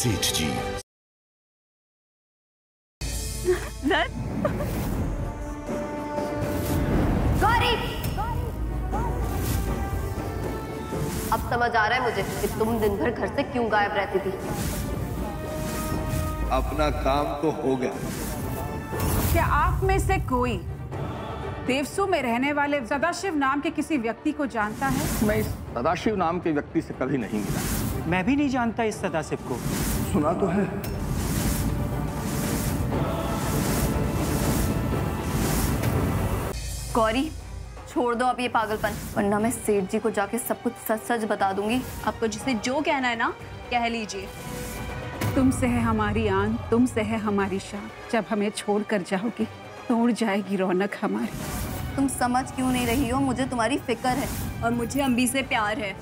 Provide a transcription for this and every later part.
सेठ जी। गौरी, अब समझ आ रहा है मुझे कि तुम दिन भर घर से क्यों गायब रहती थी। अपना काम तो हो गया। क्या आप में से कोई देवसू में रहने वाले सदाशिव नाम के किसी व्यक्ति को जानता है? मैं इस सदाशिव नाम के व्यक्ति से कभी नहीं मिला। मैं भी नहीं जानता इस सदाशिव को। सुना तो है। गौरी, छोड़ दो अब ये पागलपन, वरना मैं सेठ जी को जाके सब कुछ सच सच बता दूंगी। आपको जिसे जो कहना है ना कह लीजिए। तुमसे है हमारी आन, तुमसे है हमारी शान। जब हमें छोड़ कर जाओगी तो उड़ जाएगी रौनक हमारी। तुम समझ क्यों नहीं रही हो? मुझे तुम्हारी फिक्र है और मुझे अम्बी से प्यार है,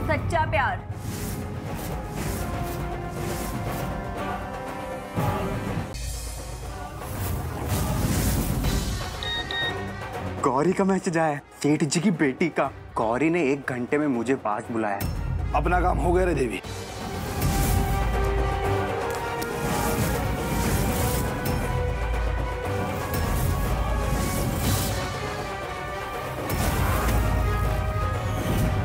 सच्चा प्यार। गौरी का मैसेज आया है, सेठ जी की बेटी का। गौरी ने 1 घंटे में मुझे पास बुलाया। अपना काम हो गया रे देवी।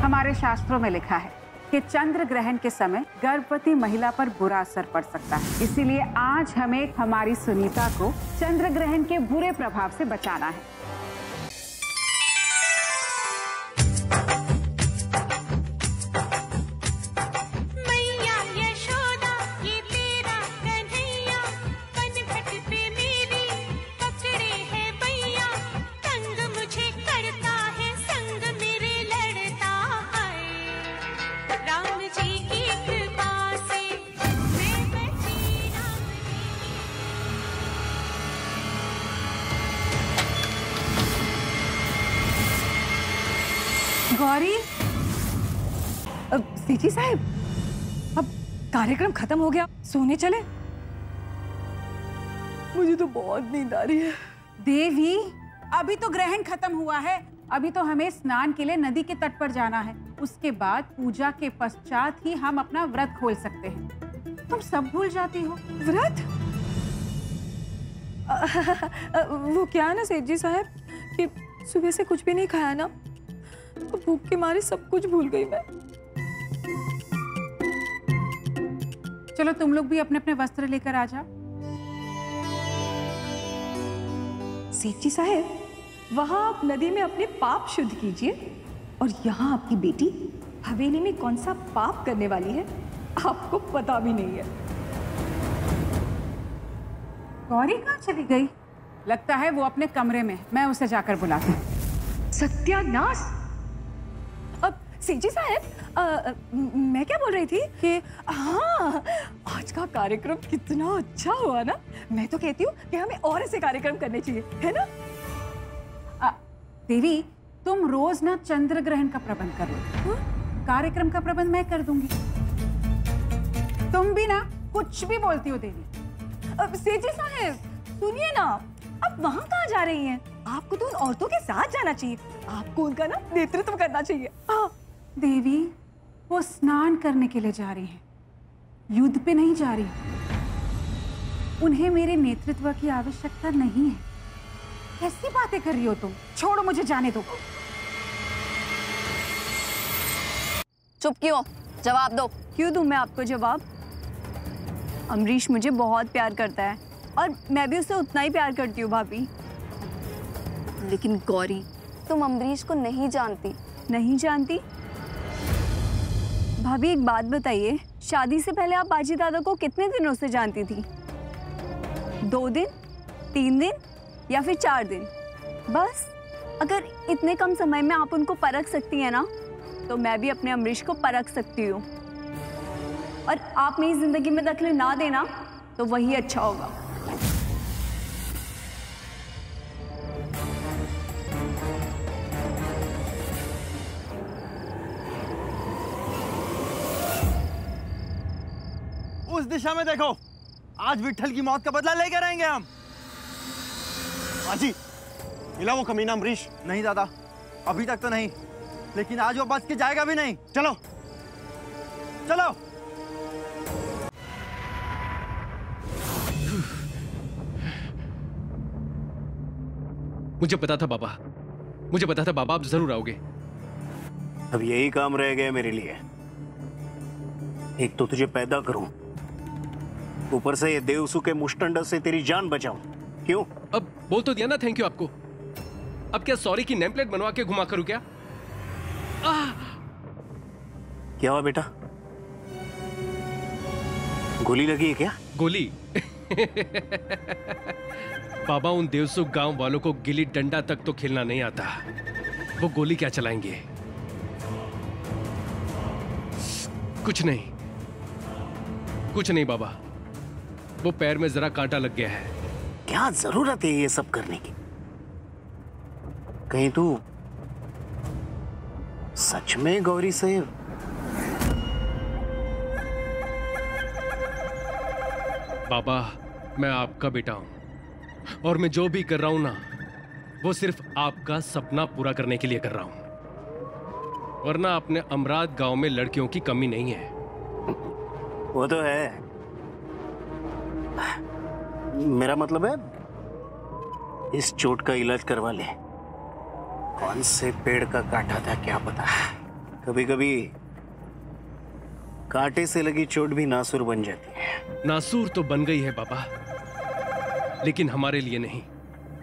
हमारे शास्त्रों में लिखा है कि चंद्र ग्रहण के समय गर्भवती महिला पर बुरा असर पड़ सकता है। इसीलिए आज हमें हमारी सुनीता को चंद्र ग्रहण के बुरे प्रभाव से बचाना है। गौरी, सीठी साहब, अब कार्यक्रम खत्म हो गया, सोने चले। मुझे तो बहुत नींद आ रही है। देवी, अभी तो ग्रहण खत्म हुआ है। अभी तो हमें स्नान के लिए नदी के तट पर जाना है। उसके बाद पूजा के पश्चात ही हम अपना व्रत खोल सकते हैं। तुम सब भूल जाती हो। व्रत? वो क्या है ना सेठ जी साहब कि सुबह से कुछ भी नहीं खाया ना, तो भूख के मारे सब कुछ भूल गई मैं। चलो तुम लोग भी अपने अपने वस्त्र लेकर आ जाओ। सेठ जी साहब, वहां आप नदी में अपने पाप शुद्ध कीजिए और यहाँ आपकी बेटी हवेली में कौन सा पाप करने वाली है आपको पता भी नहीं है। गौरी कहाँ चली गई? लगता है वो अपने कमरे में। मैं उसे जाकर बुलाती हूँ। सत्यानाश! अब सेठ जी साहब, मैं क्या बोल रही थी कि हाँ, आज का कार्यक्रम कितना अच्छा हुआ ना। मैं तो कहती हूँ कि हमें और ऐसे कार्यक्रम करने चाहिए, है ना? देवी, तुम रोज ना चंद्र ग्रहण का प्रबंध करो। कार्यक्रम का प्रबंध मैं कर दूंगी। तुम भी ना कुछ भी बोलती हो देवी। सेठ जी साहब सुनिए ना, अब वहां कहाँ जा रही हैं? आपको तो उन औरतों के साथ जाना चाहिए। आपको उनका ना नेतृत्व करना चाहिए। हाँ देवी, वो स्नान करने के लिए जा रही हैं, युद्ध पे नहीं जा रही। उन्हें मेरे नेतृत्व की आवश्यकता नहीं है। कैसी बातें कर रही हो तुम? छोड़ो, मुझे जाने दो। चुप क्यों? जवाब दो। क्यों दूं मैं आपको जवाब? अमरीश मुझे बहुत प्यार करता है और मैं भी उसे उतना ही प्यार करती हूँ भाभी। लेकिन गौरी, तुम अमरीश को नहीं जानती। नहीं जानती? भाभी एक बात बताइए, शादी से पहले आप बाजी दादा को कितने दिनों से जानती थी? 2 दिन, 3 दिन या फिर 4 दिन? बस। अगर इतने कम समय में आप उनको परख सकती हैं ना, तो मैं भी अपने अमरीश को परख सकती हूँ। और आप मेरी जिंदगी में दखल ना देना तो वही अच्छा होगा। उस दिशा में देखो, आज विट्ठल की मौत का बदला लेकर आएंगे हम। हाजी, मिला वो कमीना अमरीश? नहीं दादा, अभी तक तो नहीं, लेकिन आज वो बच के जाएगा भी नहीं। चलो चलो। मुझे पता था बाबा, मुझे पता था बाबा आप जरूर आओगे। अब यही काम रह गया मेरे लिए। एक तो तुझे पैदा करूं, ऊपर से ये देवसु के मुष्टंड से तेरी जान बचाऊं। क्यों? अब बोल तो दिया ना थैंक यू आपको। अब क्या सॉरी की नेम प्लेट बनवा के घुमा करूं क्या? क्या हुआ बेटा? गोली लगी है क्या? गोली? बाबा उन देवसुख गांव वालों को गिल्ली डंडा तक तो खेलना नहीं आता, वो गोली क्या चलाएंगे? कुछ नहीं, कुछ नहीं बाबा, वो पैर में जरा कांटा लग गया है। क्या जरूरत है ये सब करने की? कहीं तू सच में गौरी से? बाबा मैं आपका बेटा हूं और मैं जो भी कर रहा हूं ना, वो सिर्फ आपका सपना पूरा करने के लिए कर रहा हूं, वरना अपने अमराद गांव में लड़कियों की कमी नहीं है। वो तो है, मेरा मतलब है इस चोट का इलाज करवा ले। कौन से पेड़ का काटा था क्या पता, कभी कभी कांटे से लगी चोट भी नासुर बन जाती है। नासूर तो बन गई है बाबा, लेकिन हमारे लिए नहीं,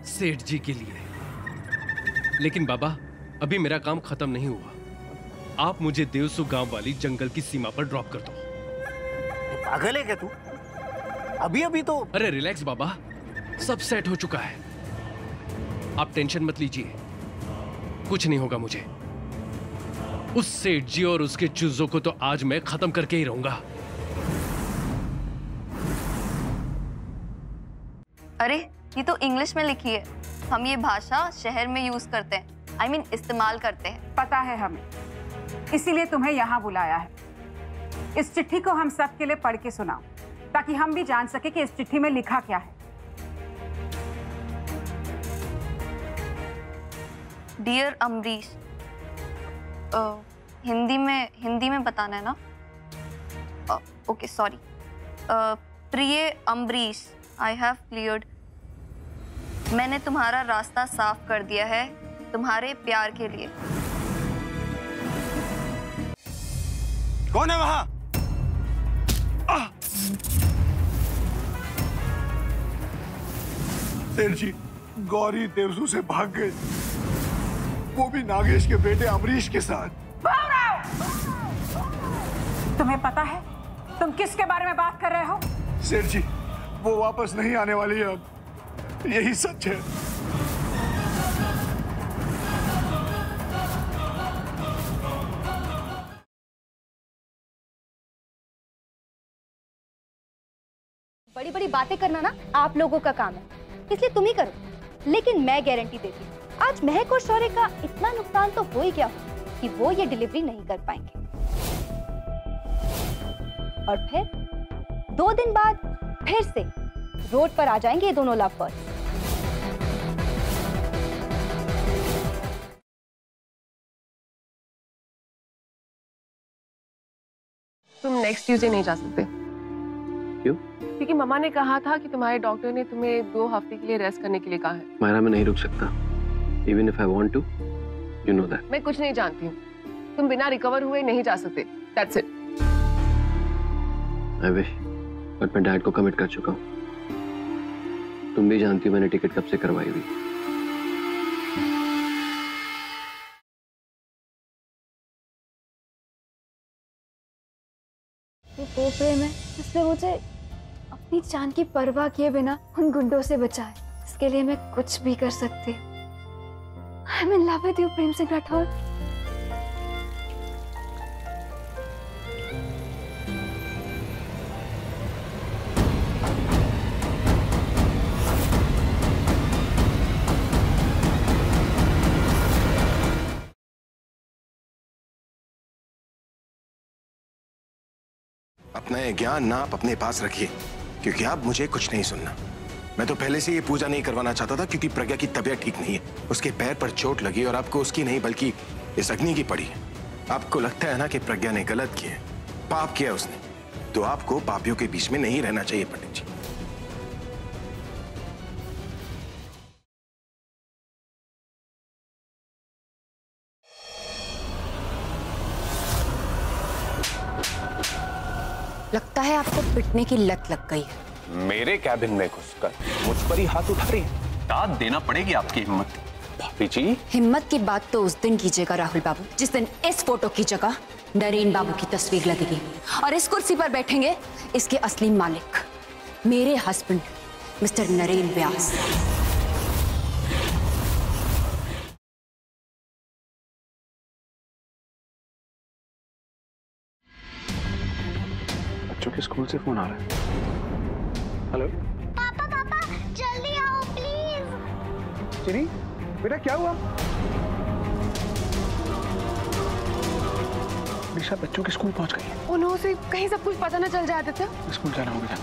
सेठ जी के लिए। लेकिन बाबा अभी मेरा काम खत्म नहीं हुआ, आप मुझे देवसु गांव वाली जंगल की सीमा पर ड्रॉप कर दो। पागल है क्या तू? अभी अभी तो। अरे रिलैक्स बाबा, सब सेट हो चुका है, आप टेंशन मत लीजिए, कुछ नहीं होगा मुझे। उस सेठ जी और उसके चूजों को तो आज मैं खत्म करके ही रहूंगा। अरे ये तो इंग्लिश में लिखी है, हम ये भाषा शहर में यूज करते हैं, I mean, इस्तेमाल करते हैं। पता है हमें, इसीलिए तुम्हें यहाँ बुलाया है। इस चिट्ठी को हम सब के लिए पढ़ के सुनाओ, ताकि हम भी जान सके कि इस चिट्ठी में लिखा क्या है। डियर अमरीश, हिंदी में बताना है ना? Okay sorry. प्रिय अमरीश, आई हैव क्लियर्ड। मैंने तुम्हारा रास्ता साफ कर दिया है तुम्हारे प्यार के लिए। कौन है वहां? सेठ जी, गौरी देवसू से भाग गए, वो भी नागेश के बेटे अमरीश के साथ। तुम्हें पता है तुम किसके बारे में बात कर रहे हो? सेठ जी, वो वापस नहीं आने वाली है, अब यही सच है। बड़ी बड़ी बातें करना ना आप लोगों का काम है, इसलिए तुम ही करो। लेकिन मैं गारंटी देती हूँ, आज महक और शौर्य का इतना नुकसान तो हो ही गया कि वो ये डिलीवरी नहीं कर पाएंगे। और फिर 2 दिन बाद फिर से रोड पर आ जाएंगे ये दोनों लवर्स। तुम नेक्स्ट ट्यूसडे नहीं जा सकते। क्यों? क्योंकि मम्मा ने कहा था कि तुम्हारे डॉक्टर ने तुम्हें 2 हफ्ते के लिए रेस्ट करने के लिए कहा है। मायरा, मैं नहीं रुक सकता, even if I want to, you know that। मैं कुछ नहीं जानती हूँ, तुम बिना रिकवर हुए नहीं जा सकते, that's it। I wish, but मैं डैड को कमिट कर चुका हूँ। तुम भी जानती हो मैंने टिकट कब से करवाई हुई। वो प्रेम है जिसने मुझे अपनी जान की परवाह किए बिना उन गुंडों से बचाए, इसके लिए मैं कुछ भी कर सकती हूँ। I'm in love with you, Prem Singh Rathore. अपना ये ज्ञान ना आप अपने पास रखिए, क्योंकि अब मुझे कुछ नहीं सुनना। मैं तो पहले से ये पूजा नहीं करवाना चाहता था, क्योंकि प्रज्ञा की तबीयत ठीक नहीं है, उसके पैर पर चोट लगी और आपको उसकी नहीं बल्कि इस अग्नि की पड़ी है। आपको लगता है ना कि प्रज्ञा ने गलत किया, पाप किया उसने, तो आपको पापियों के बीच में नहीं रहना चाहिए पंडित जी। लगता है आपको पिटने की लत लग गई है। मेरे कैबिन में घुसकर मुझ पर ही हाथ उठा रही है। दाद देना पड़ेगी आपकी हिम्मत। भाभी जी, हिम्मत की बात तो उस दिन कीजिएगा राहुल बाबू, जिस दिन इस फोटो की जगह नरेन बाबू की तस्वीर लगेगी और इस कुर्सी पर बैठेंगे इसके असली मालिक, मेरे हस्बैंड मिस्टर नरेन व्यास। बच्चों के स्कूल से फोन आ रहा है। हेलो पापा, पापा जल्दी आओ प्लीज। चिनी, बेटा क्या हुआ? निशा बच्चों के स्कूल पहुंच गई है। उन्होंने से कहीं सब कुछ पता न चल जाए आदित्य। स्कूल जाना होगा।